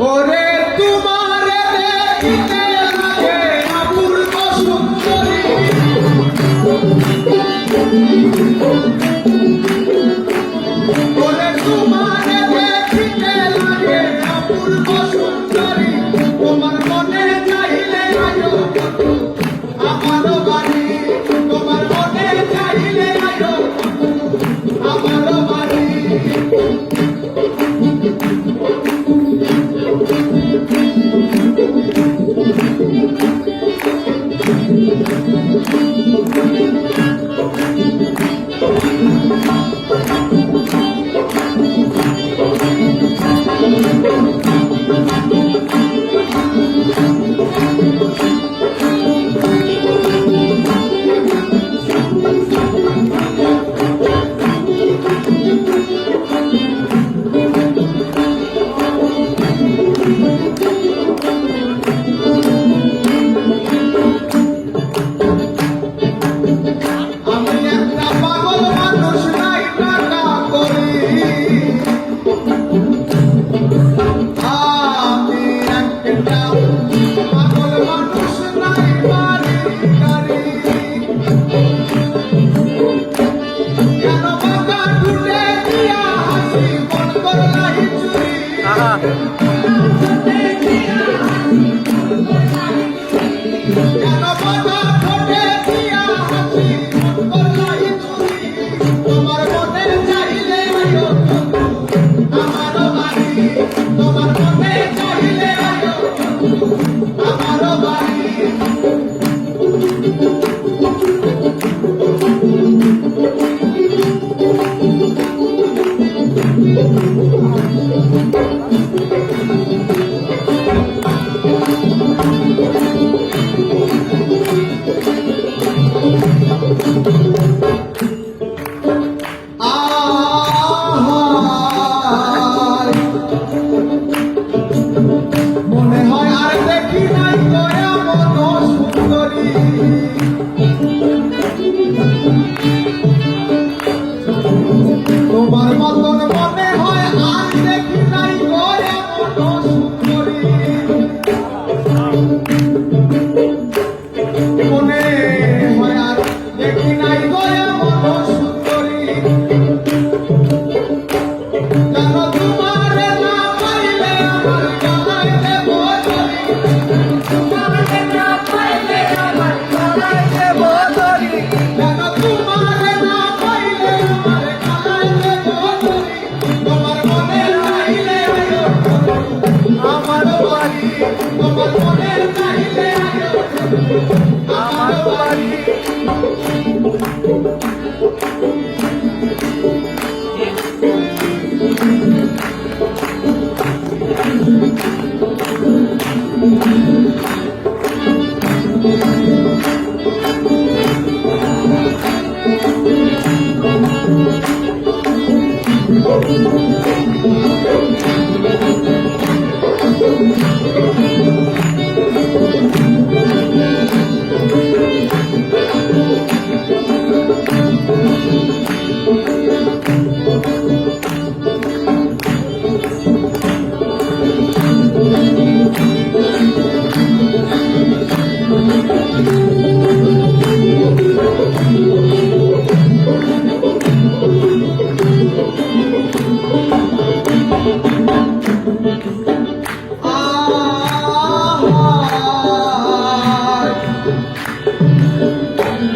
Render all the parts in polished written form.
ওরে তোমারে দেখিতে লাগে অপূর্ব সুন্দরী, ওরে তোমারে দেখিতে লাগে অপূর্ব সুন্দরী, তোমার মনে চাইলে আয়ো আমারও বাড়ি, তোমার মনে চাইলে আয়ো আমারও বাড়ি। মনে হয় আর দেখি নাই তোরা মতো সুন্দরী, তোমার মতন মনে হয় আর দেখি নাই তোরা মতো সুন্দরী, মনে হয় আর দেখি নাই তোরা মতো সুন্দরী। জানো তোমারে না পাইলে আমার গলায় দেব ধরি, তোমারে না পাইলে আমার গলায় দেব ধরি, জানো তোমারে না পাইলে আমার গলায় দেব ধরি, তোমার মনে চাইলে আয়ো আমার বাড়ি, তোমার মনে চাইলে আয়ো আমার বাড়ি।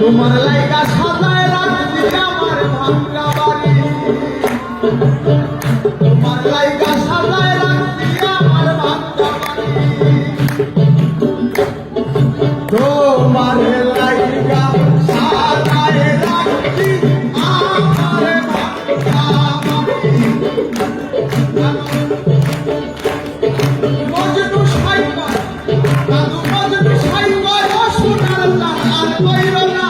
তোমার লাইগা সাজায় রাখছি আমার ভাঙ্গা বাড়ি, তোমার লাইগা সাজায় রাখছি আমার ভাঙ্গা বাড়ি, তোমার লাইগা সাজায় রাখছি আমার ভাঙ্গা বাড়ি। মজনু সাইবা দাদু মজনু সাইবা সোনার লাল কইরো না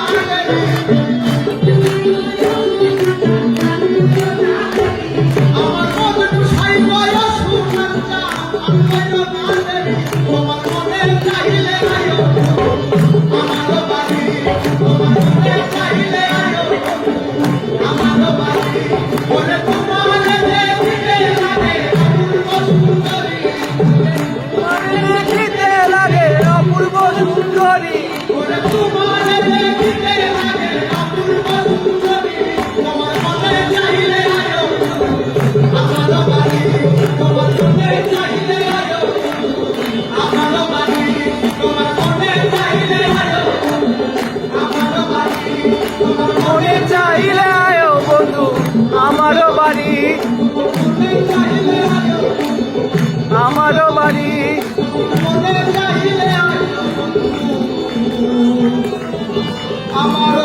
আমারও বাড়ি, মনে চাইলে আয়ো, আমারও বাড়ি, মনে চাইলে আয়ো বন্ধু। আমার